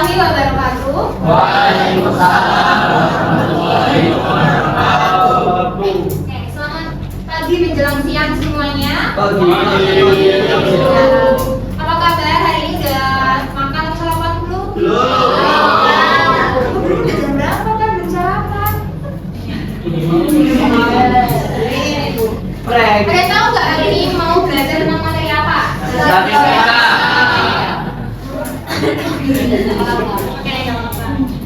warahmatullahi wabarakatuh. Waalaikumsalam warahmatullahi wabarakatuh. Oke, selamat pagi menjelang siang semuanya. Pagi. Apa kabar hari ini? Udah makan atau sarapan belum? Belum. Udah jam berapa kan belum sarapan? Ada tahu nggak hari ini mau belajar tentang materi apa? Statistika. Oke,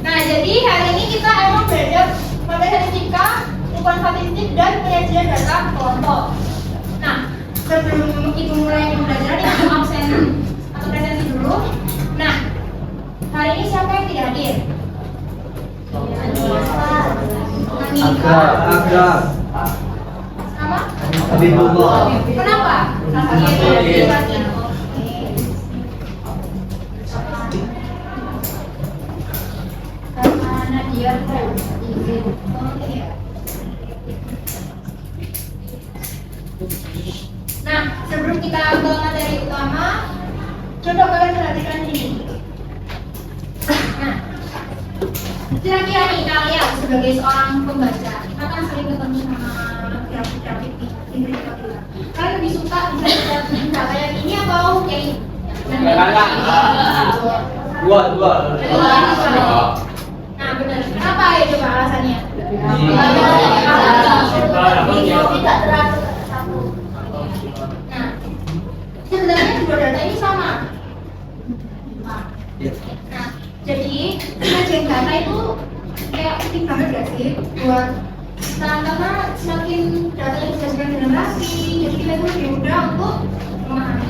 nah jadi hari ini kita emang belajar materi statistika, ukuran statistik dan penyajian data kelompok. Nah, sebelum ibu mulai pembelajaran, ibu absen atau presentasi dulu. Nah, hari ini siapa yang tidak hadir? Agak. Sama? Habibullah. Kenapa? Karena dia izin. Nah, sebelum kita ke materi utama, coba kalian perhatikan ini. Nah, kira-kira nih kalian sebagai seorang pembaca akan sering ketemu sama grafik-grafik di Inggris atau tidak? Kalian lebih suka baca data yang ini atau yang ini? Dua. Nah, benar. Kenapa ya coba alasannya? Tidak terlalu tersambung. Nah, sebenarnya dua data ini sama. Nah, jadi penyajian data itu kayak penting banget gak sih buat karena semakin data yang disajikan generasi, jadi kita itu lebih mudah untuk memahami.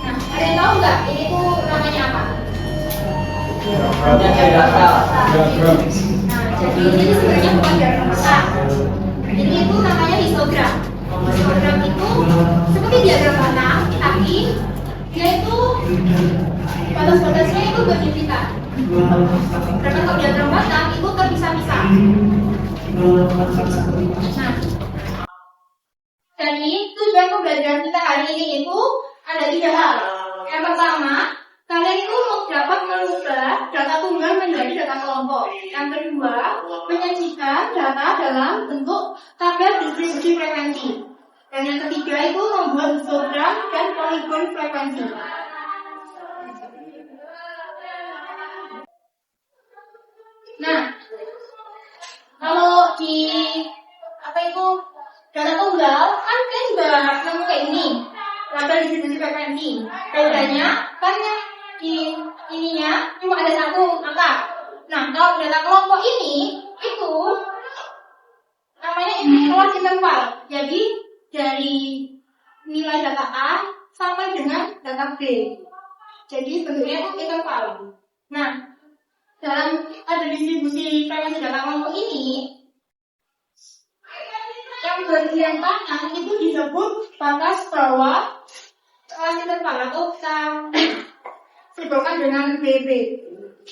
Nah, ada yang tahu nggak ini tuh namanya apa? Data. Nah, jadi ini sebenarnya bukan diagram peta. Jadi itu namanya histogram. Histogram itu seperti diagram peta, tapi dia itu batas-batasnya itu berjuta. Karena kalau diagram peta itu terpisah-pisah. Nah, jadi tujuan pembelajaran kita hari ini itu ada 3 hal. Yang pertama, kalian itu dapat mengubah data tunggal menjadi data kelompok. Yang kedua, menyajikan data dalam bentuk tabel distribusi frekuensi. Dan yang ketiga itu membuat histogram dan poligon frekuensi. Nah, kalau di apa itu data tunggal kan kalian juga nemu kayak ini tabel distribusi frekuensi. Bedanya kan yang di ininya cuma ada satu angka. Nah, kalau data kelompok ini itu namanya kelas interval. Jadi dari nilai data A sampai dengan data B. Jadi bentuknya itu interval. Nah, dalam ada distribusi frekuensi data kelompok ini yang bagian kanan itu disebut batas bawah kelas interval atau kita simbolkan dengan BB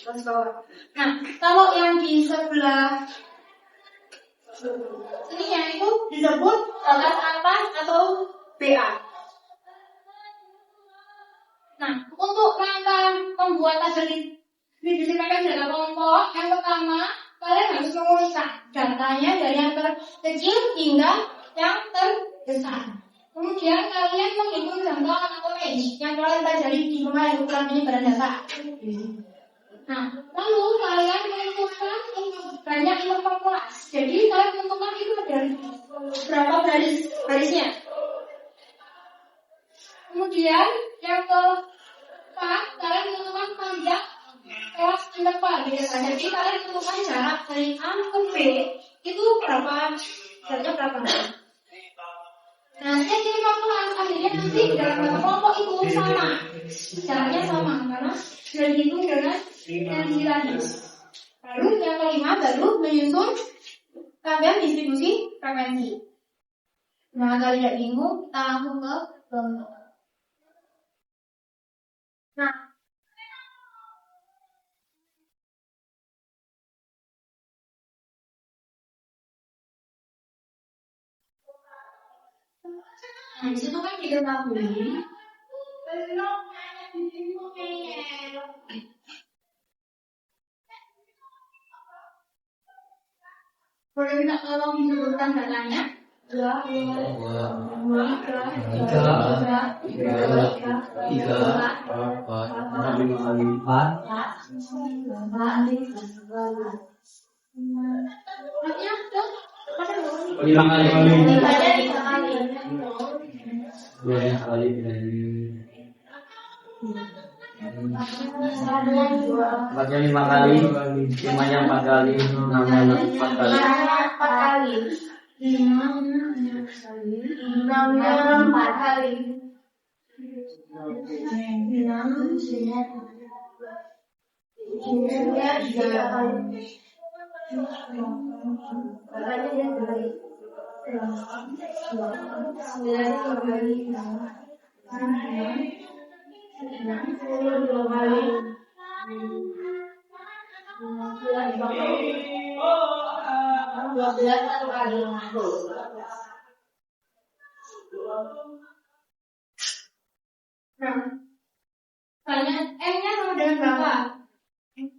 batas bawah. Nah, kalau yang di sebelah sininya itu disebut batas atas atau BA. Nah, untuk rangka membuat tabel distribusi frekuensi data kelompok, yang pertama kalian harus mengurusan datanya dari yang terkecil hingga yang terbesar. Kemudian kalian menghitung jangka atau range yang kalian pelajari di rumah ukuran penyebaran data. Nah, lalu kalian menentukan banyak interval kelas. Jadi kalian menentukan itu dari berapa barisnya. Kemudian yang keempat kalian menentukan panjang kelas interval. Jadi kalian menentukan jarak dari A ke B itu berapa, jaraknya berapa. Nah, yang interval kelas akhirnya nanti dalam data kelompok itu sama, jaraknya sama karena sudah dihitung dengan energi radius. Lalu yang kelima baru menyusun tabel distribusi frekuensi. Nah, kalau tidak bingung, kita langsung ke kelompok. Nah, di situ kan diketahui Boleh minta tolong disebutkan datanya? Dua, tiga, empat, lima kali lipat. Artinya tuh, apa dulu? 5 kali. Dibacanya 5 kali. 2 kali dan 4-nya 5 kali, 5-nya 4 kali, 6-nya 4 kali. 4 kali. 6-nya 4 kali. 6-nya 3 kali. 12 kali. Nah, tanya M-nya sama dengan berapa?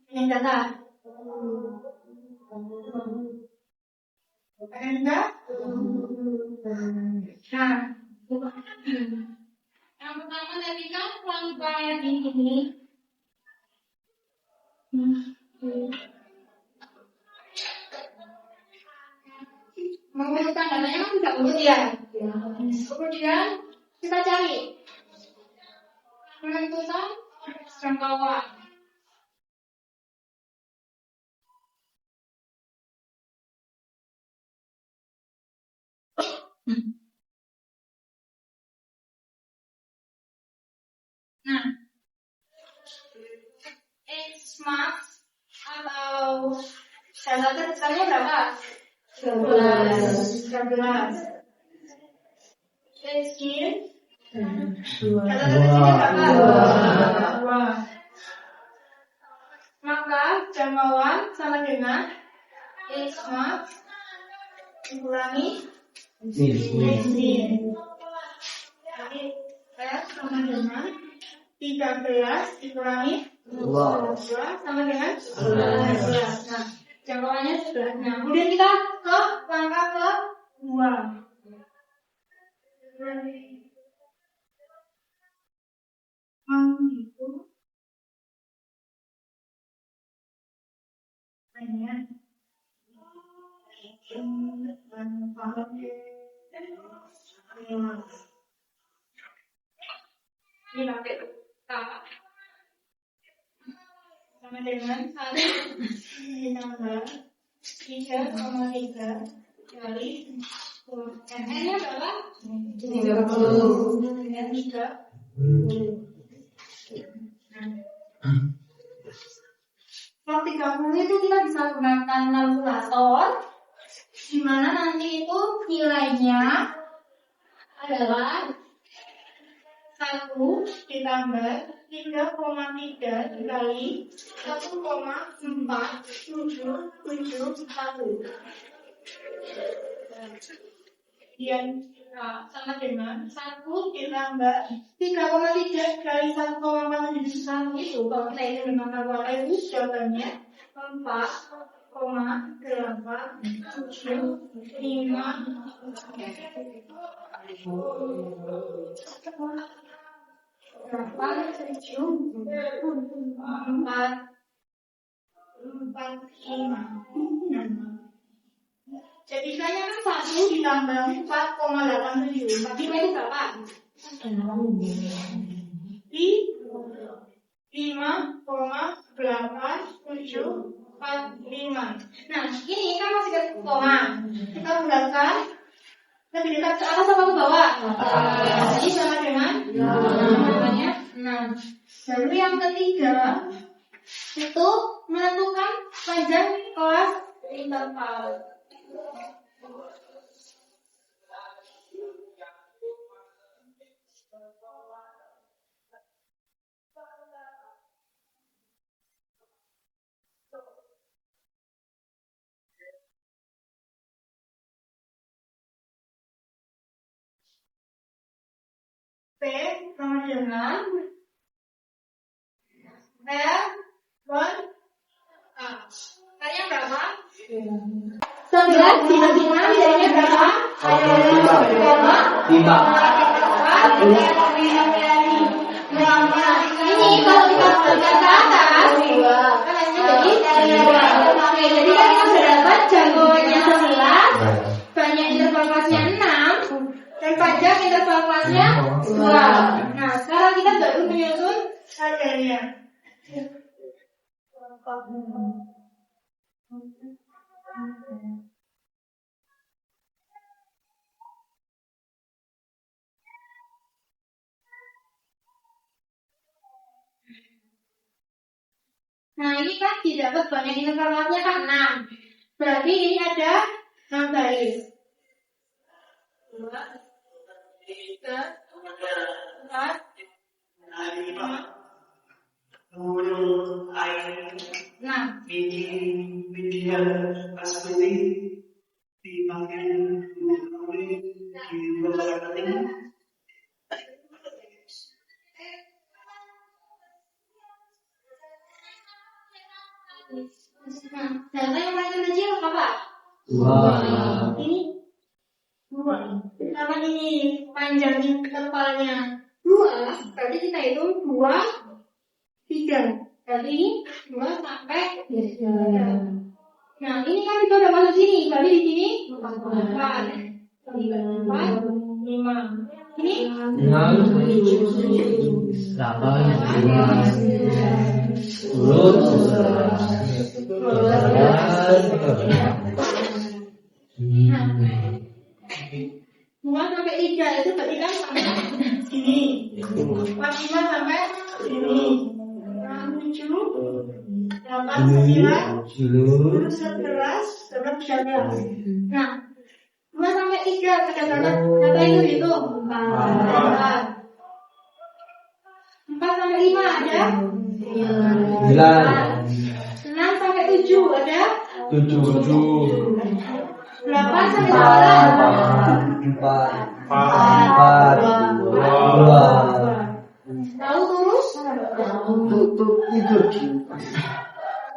Yang data. Enggak? Nah, yang pertama tadi kan rangkaian ini. Mengurutkan datanya kan tidak urut ya. Kemudian kita cari menentukan jangkauan. Nah, X max atau data terbesarnya berapa? 13. X cube data terbesarnya berapa? 2. Maka jangkauan sama dengan X max dikurangi X min. Jadi S sama dengan 13 dikurangi 2 sama dengan 11. Nah, jangkauannya 11. Nah, kemudian kita ke langkah kedua. Itu banyak. Ini pakai sama dengan 1 ditambah 3,3 kali N-nya berapa? 30. Dengan 3. Kalau 30 itu kita bisa gunakan kalkulator, di mana nanti itu nilainya adalah 1 ditambah 3,3 dikali 1,47741. Kemudian sama dengan 1 ditambah 3,3 dikali 1,47741 itu kalau kita hitung dengan kalkulator itu jawabannya 4,875. Jadi kayaknya kan 1 ditambah 4,87. Berarti itu berapa? 5,8745. Nah, ini kan masih ke koma. Kita bulatkan lebih dekat ke atas apa ke bawah? Jadi sama dengan namanya 6. Lalu yang ketiga itu menentukan panjang kelas interval. P sama dengan R1A. Kalian berapa? 19 dibagi 6 jadinya berapa? Timbang. Ini kalau kita bulatkan ke atas, kan hasilnya jadi 2. Oke, jadi kan kita sudah dapat jagoannya 11, banyak interval kelasnya 6, dan panjang interval kelasnya 2. Nah, sekarang kita baru menyusun hasilnya. Nah, ini kan didapat banyak interval kelasnya kan 6. Berarti ini ada 6 baris. 2, 3, 4, 5, 6. Nah, data yang paling kecil apa? 2. Ini 2. Karena ini panjang intervalnya 2, berarti kita hitung 2, 3. Berarti ini 2 sampai 3. Nah, ini kan kita udah masuk sini, berarti di sini 4, 5. Ini 6, 8, 2 sampai 3 itu berarti kan sampai sini. 4, 5 sampai sini. 6, 7, 8, 9, 10, 11, 12. Nah, 2 sampai 3 kadang-kadang data itu 4. 4 sampai 5 ada 9, 6 sampai 7 ada 7, 8 sampai 9 4, 2. tahu terus?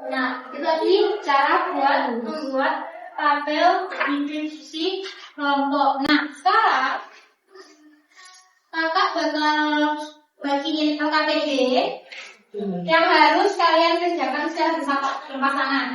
Nah, itu tadi cara membuat tabel distribusi kelompok. Nah, sekarang kakak bakal bagiin LKPD yang harus kalian kerjakan secara berpasangan.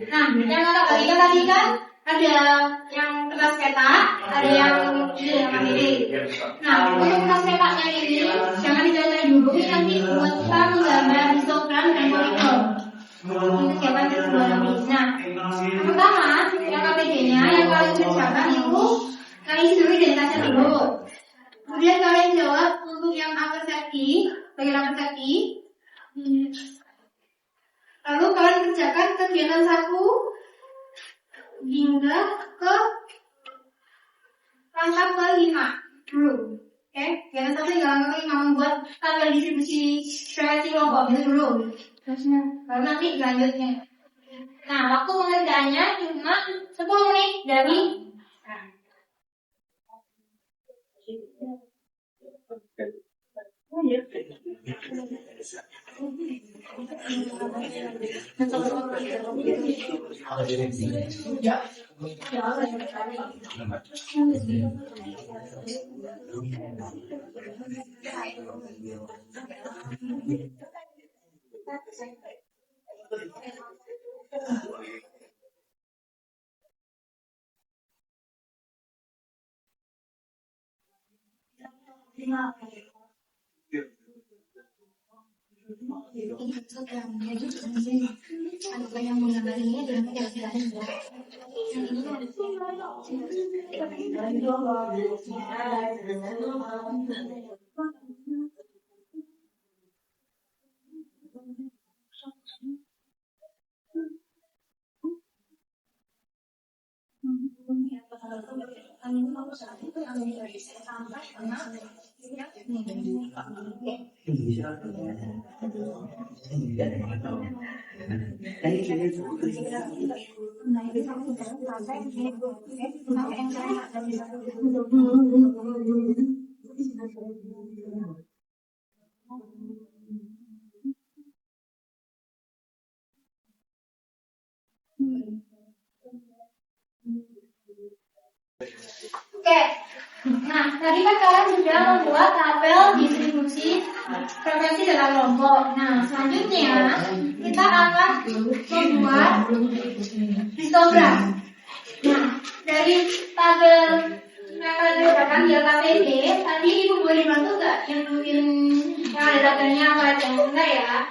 Nah, yang kakak bagikan tadi kan ada yang kertas cetak, ada yang LKPD. Nah, untuk kertas cetaknya ini jangan dicatat dulu, ini nanti buat kita menggambar histogram dan poligon. Ini siapa kedua nanti. Nah, yang pertama LKPD-nya yang kalian kerjakan itu kalian isi dulu identitasnya dulu. Kemudian kalian jawab untuk yang persepsi, bagian persepsi. Lalu kalian kerjakan kegiatan 1 hingga ke langkah ke-5 dulu. Oke, kegiatan 1 hingga langkah ke-5 membuat tabel distribusi frekuensi kelompok itu dulu. Baru nanti selanjutnya. Nah, waktu pengerjaannya cuma 10 menit dari Oke, nah tadi kan kalian sudah membuat tabel distribusi frekuensi dalam kelompok. Nah selanjutnya kita akan membuat histogram. Nah dari tabel yang kalian dapatkan di LKPD tadi ibu boleh dibantu nggak yang ada tabelnya apa aja? Enggak ya?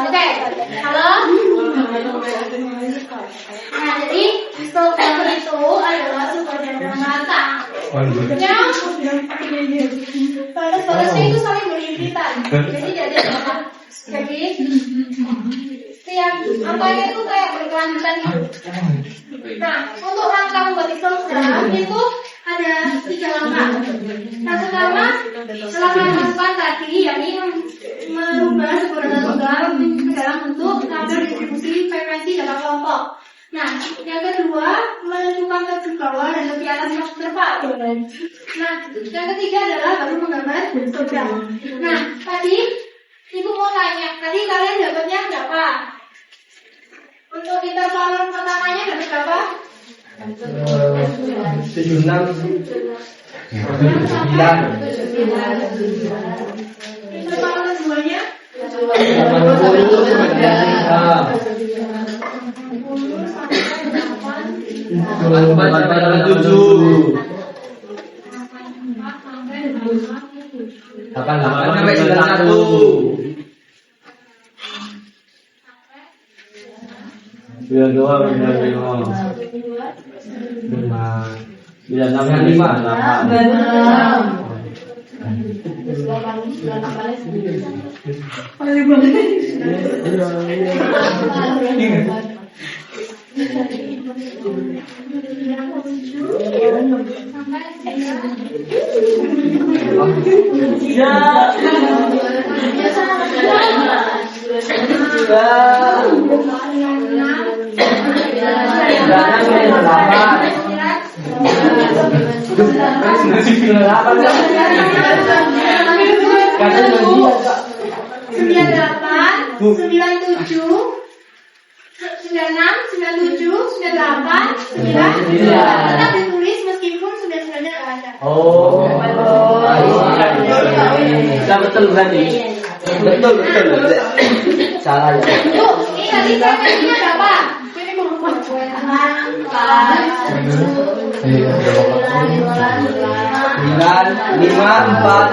Oke, halo. Nah, jadi histogram itu adalah sumber data rata. Batas-batasnya itu saling berhimpitan. Jadi tiap apanya itu kayak berkelanjutan gitu. Nah, untuk rangka membuat histogram itu ada 3 langkah. Yang pertama, setelah dimasukkan tadi, yakni merubah sebuah data tunggal ke dalam bentuk tabel distribusi frekuensi dalam kelompok. Nah, yang kedua, menentukan ke bawah dan ke atas yang terdepan. Nah, yang ketiga adalah baru menggambar histogram. Nah, tadi ibu mau tanya, tadi kalian dapatnya berapa? Untuk interval pertamanya dapat berapa? 76 Interval keduanya? 98, 99. Tetap ditulis meskipun 99-nya nggak ada. Enggak betul berarti. Betul. Salah ya. Ini tadi frekuensinya berapa? Ini mau Sembilan, lima, empat,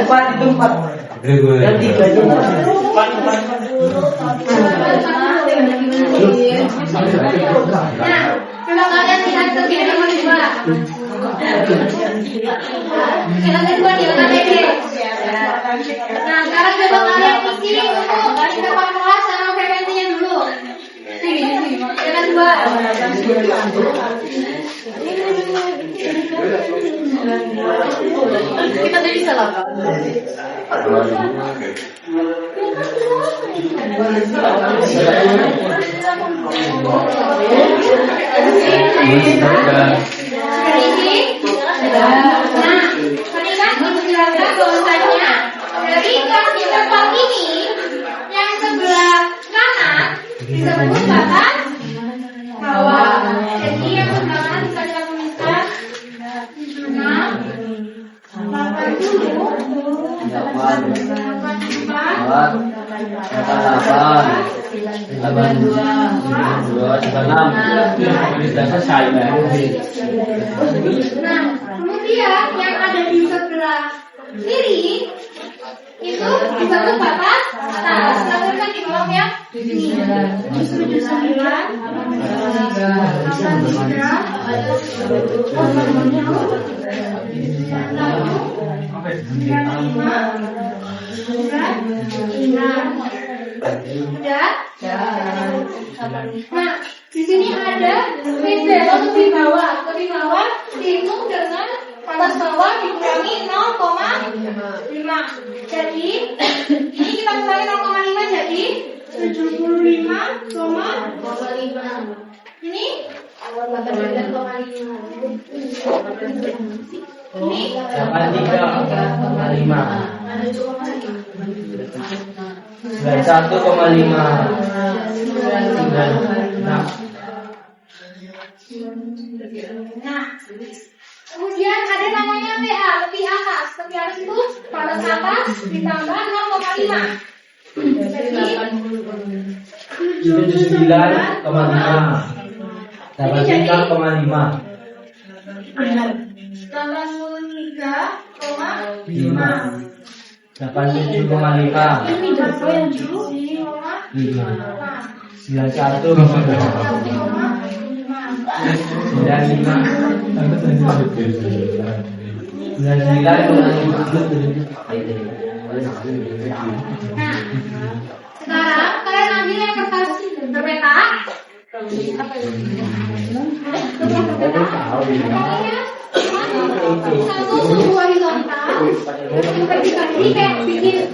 empat itu empat. Dan tiga itu empat. Nah, coba kalian lihat ke sini nomor 2. Yang kedua dia KTP. Nah, sekarang coba kalian isi untuk kita kalkulasi sama frekuensinya dulu. Yang kedua. Kita tadi salah. Ketika interval ini yang sebelah kanan disebut batas bawah. Jadi yang sebelah kanan bisa kita tuliskan 86. Nah, kemudian yang ada di sebelah kiri itu disebut batas atas. Lakukan di bawah ya. Ini 9, Nah, di sini ada pindah untuk di bawah. Di bawah dihitung dengan batas bawah dikurangi 0,5. Jadi ini kita kurangi 0,5 jadi 75,5. Ini 91,5. Nah, kemudian ada namanya PA, lebih atas. Lebih atas itu batas atas ditambah 0,5. Jadi 79,5. 83,5. 87,5. 91,5. Sekarang kalian ambil yang kertas berpeta. Satu suku horizontal. Ini kayak bikin ini.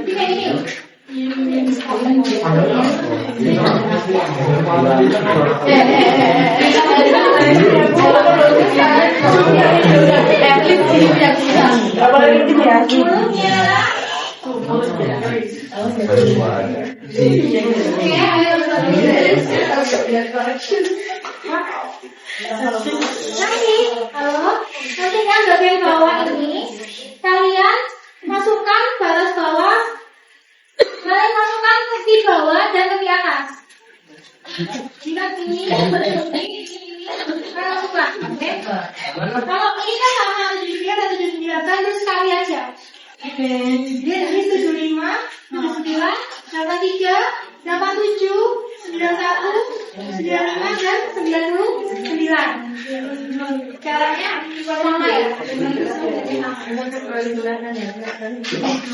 Kayak ini. Nanti kan bagian bawah ini kalian masukkan batas bawah, kalian masukkan ke bawah dan ke atas. Jika ini kalian masukkan. Kalau ini kan sama 73 dan 79 kan terus sekali aja. Dia dari 75, 79, 83, 87, 91, 95 dan 99. Caranya sama ya.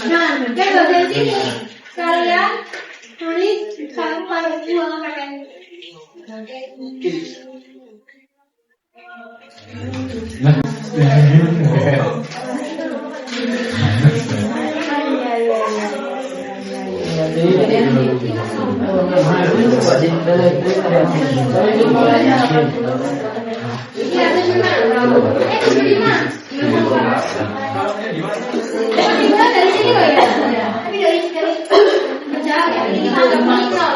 Nah, dan bagian sini kalian tulis 1/2 pakai. Dari sini loh ya. Tapi dari berjarak ya. Ini ada monitor.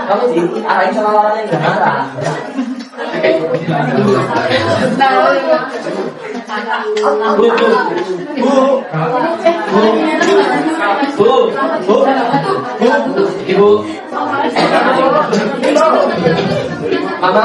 Kamu diarahin sama orang yang gak marah. Ibu, mama.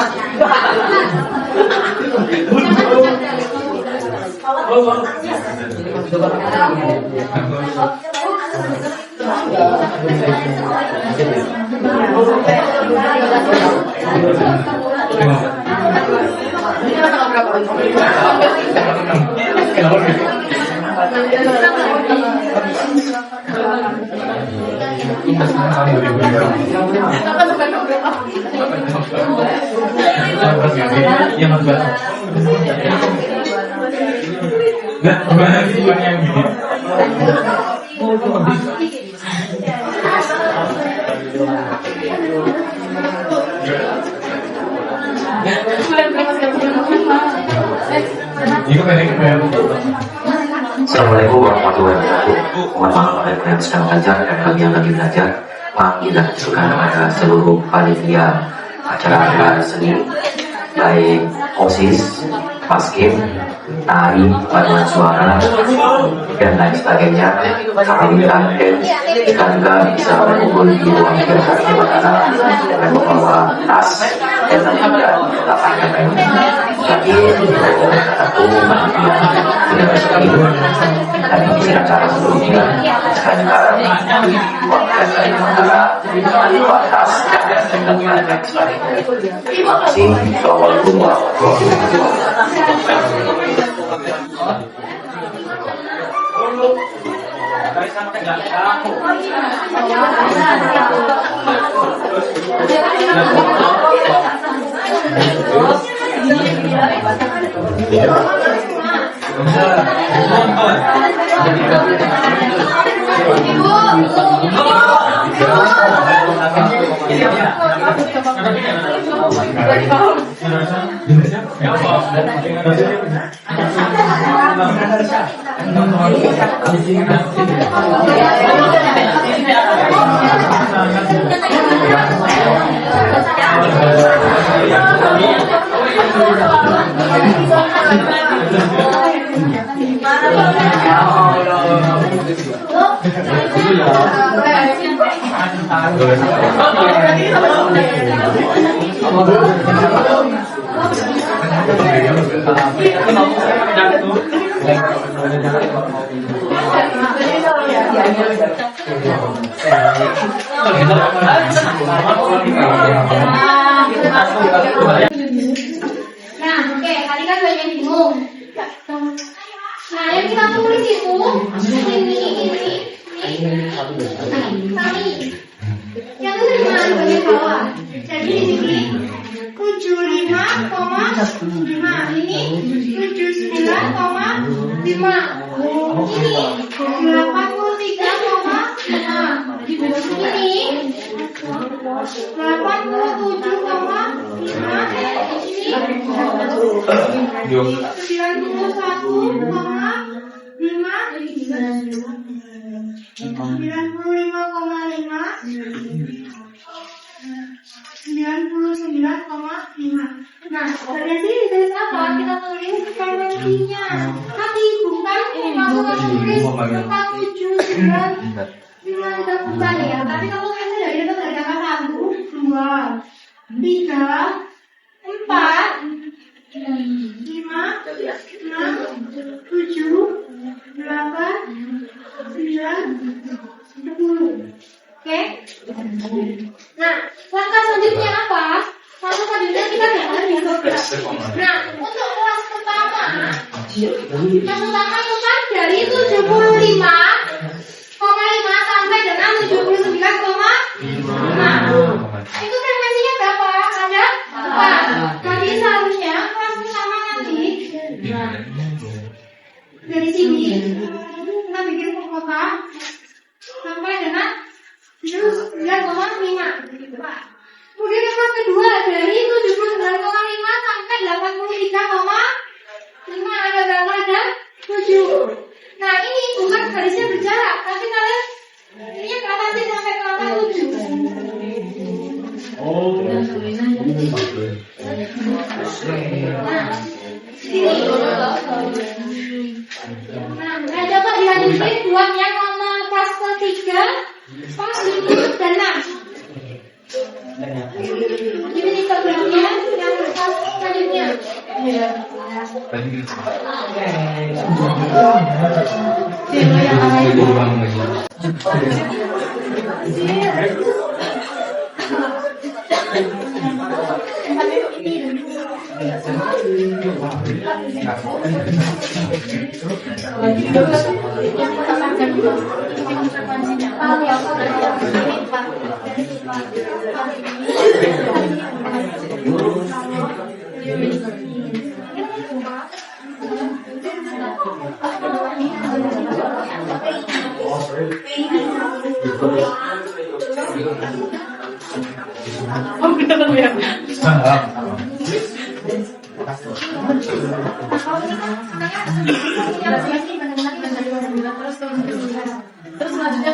Assalamualaikum warahmatullahi wabarakatuh. Mohon maaf kepada yang sedang belajar dan bagi yang lagi belajar. Panggilan juga kepada seluruh panitia acara seni, baik OSIS, Paskim, tari, paduan suara, dan lain sebagainya. Kami minta kita juga bisa berkumpul di ruang gerak di mana dengan membawa tas dan juga lapangan lagi satu tidak seperti dan isi acara sebelumnya sekarang waktu dari antara batas dan lain sebagainya. Terima kasih. Assalamualaikum warahmatullahi wabarakatuh. Nah, oke, tadi kan banyak yang bingung. Nah, yang kita tulis itu ini kami. Yang itu di mana bagian bawah? Jadi di sini 75,5 ini 79,5 ini 83,5 di bawah sini 87,5 ini 91,5 Nah, dari sini ditulis apa? Kita tulis frekuensinya. Nanti bukan kamu tulis tentang 7, 9 dan bukan ya. Tapi kamu tulis dari itu dari kata 1, 2, 3, 4, 5, 6, 7, 8, 9, 10. Oke? Nah, langkah selanjutnya apa? Langkah selanjutnya kita jangan histogram. Nah, untuk kelas pertama itu kan dari 75,5 sampai dengan 79,5. Itu frekuensinya berapa? Ada 4. Jadi seharusnya kelas pertama nanti dari sini kita bikin kotak sampai dengan 79,5. Kemudian yang kedua dari 79,5 sampai 83,5 ada berapa? Ada 7. Nah ini bukan garisnya berjarak, tapi kalian ini ke atas sampai ke angka 7. Nah, coba dilanjutin buat yang nomor kelas ketiga, kelas 5 dan 6. Ini histogramnya yang kelas selanjutnya. Terus selanjutnya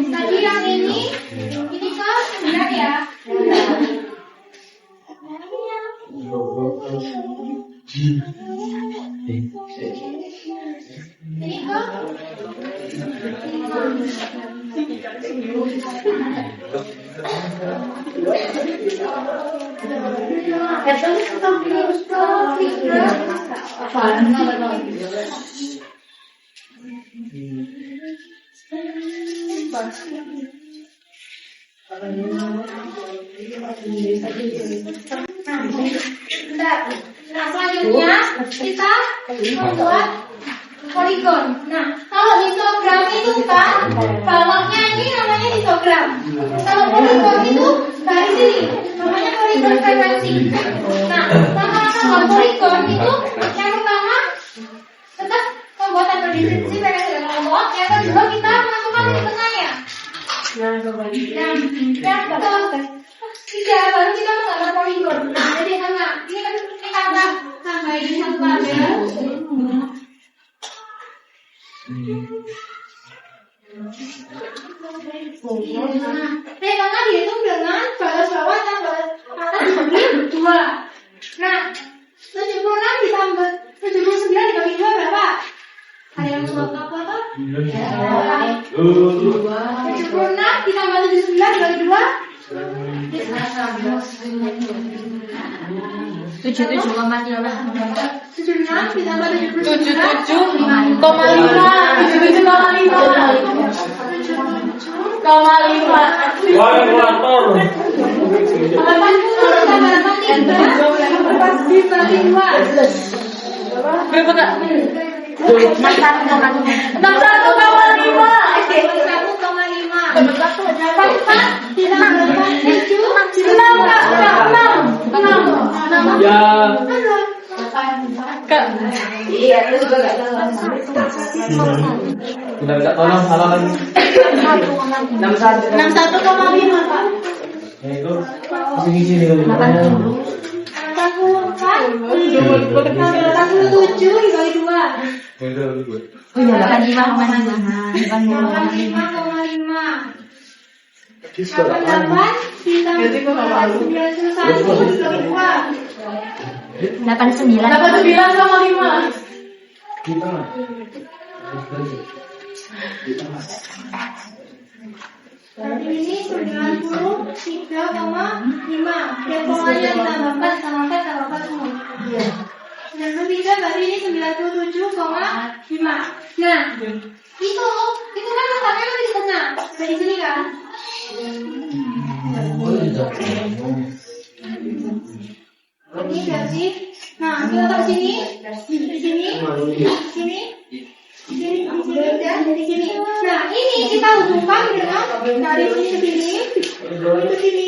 tadi yang ini ke 9 ya. Ini ke Nah, selanjutnya kita membuat poligon. Nah, kalau histogram itu kan bawahnya ini namanya histogram. Kalau poligon itu dari sini namanya poligon frekuensi. Nah, sama poligon itu yang pertama tetap pembuatan prediksi frekuensi dengan kelompok. Yang kedua kita masukkan di tengahnya. Yang ketiga baru kita menggambar poligon. Nah, jadi tengah ini kan tambah ini satu tabel. Tengahnya dihitung dengan balas bawah dan balas atas dibagi 2. Nah, 76 ditambah 79 dibagi 2 berapa? Ada yang mau apa tuh? 76 ditambah 79 dibagi 2. 77,5. 76 ditambah 77,5. Iya, itu juga gak tahu. Tidak bisa tolong salah lagi. 61,5 Pak. Ya itu sini dulu. 87 dibagi 2. 85,5. 88 ditambah 91 dibagi 2. 89,5. Berarti ini 93,5. Dan pokoknya ditambahkan semua. 93 berarti ini 97,5. Nah, itu kan letaknya kan di tengah. Dari sini kan? Ini berarti, nah kita taruh sini, di sini, dan dari sini. Nah ini kita hubungkan dengan dari sini ke sini, ke sini,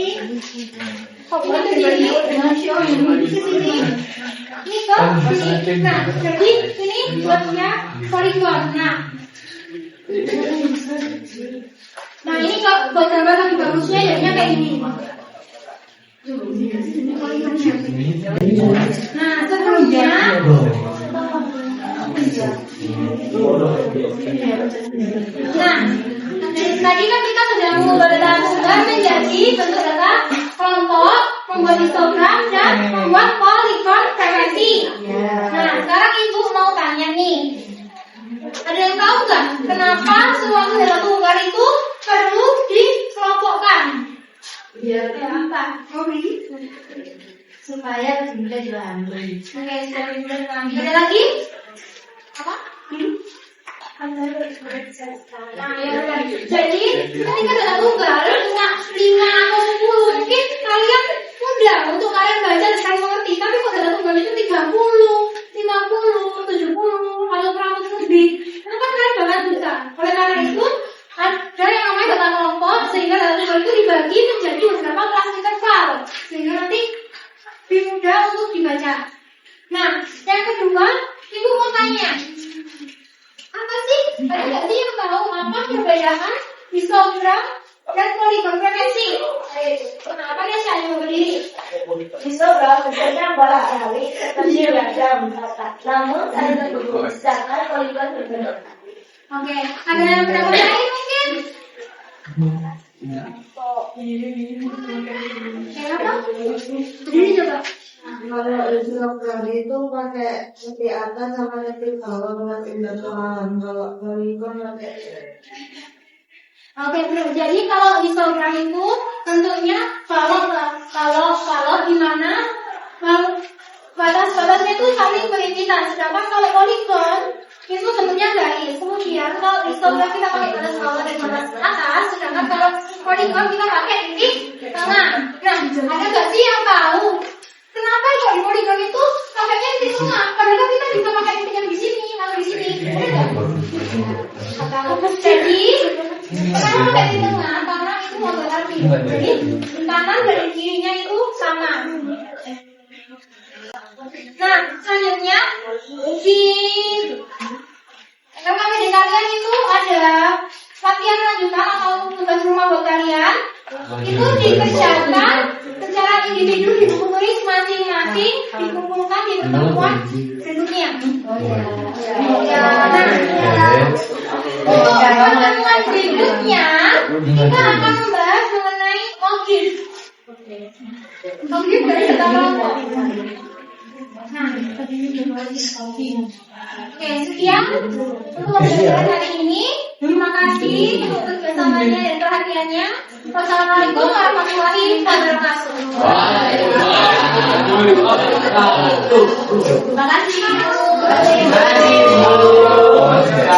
ini ke sini. Nah jadi ini buatnya poligon. Nah ini kalau gambar lagi bagusnya jadinya kayak ini. Nah sebelumnya tadi kan kita sudah membuat menjadi bentuk data kelompok, membuat histogram dan membuat poligon frekuensi. Nah sekarang ibu mau tanya nih, ada yang tahu nggak kenapa suatu data tunggal itu perlu dikelompokkan? Biar apa? Supaya mudah dipahami. Oke, supaya mudah dipahami. Ada lagi? Apa? Nah, ya, jadi ketika data tunggal punya 5 atau 10, mungkin kalian mudah untuk kalian baca dan kalian mengerti. Tapi kalau data tunggal itu 30, 50, 70 atau 100 lebih, itu kan kalian bakal susah. Oleh karena itu ada yang namanya data kelompok, sehingga data tunggal itu dibagi menjadi beberapa kelas interval, sehingga nanti lebih mudah untuk dibaca. Nah, yang kedua, ibu mau tanya, apa sih? Ada nggak sih yang tahu apa perbedaan histogram dan poligon frekuensi? Kenapa dia saya mau berdiri? Histogram sebenarnya barangkali kecil dan namun ada sedangkan poligon berbeda. Oke, ada yang pendapat lain mungkin? Kenapa? Berdiri coba. Kalau histogram itu pakai di atas sama di bawah buat intervalan. Kalau poligon pakai. Oke, jadi kalau histogram itu bentuknya kalau gimana? Batas-batasnya itu saling beriringan. Sedangkan kalau poligon itu bentuknya garis. Kemudian kalau histogram kita pakai batas bawah dan batas atas, sedangkan kalau poligon kita pakai titik tengah. Nah, ada nggak sih yang tahu kenapa kalau di poligon itu pakainya titik tengah? Padahal kita bisa pakai titik yang di sini atau di sini. Jadi kenapa pakai titik tengah? Karena itu model arti. Jadi kanan dan kirinya itu sama. Nah, selanjutnya di RKPD kalian itu ada latihan lanjutan atau tugas rumah buat kalian. Itu dikerjakan secara individu di buku tulis masing-masing, dikumpulkan di pertemuan berikutnya. Nah, untuk pertemuan berikutnya kita akan membahas mengenai OGIF. OGIF dari data kelompok. Nah, oke, sekian untuk pembelajaran hari ini. Terima kasih untuk kebersamaan dan perhatiannya. Wassalamualaikum warahmatullahi wabarakatuh. Terima kasih. Terima kasih.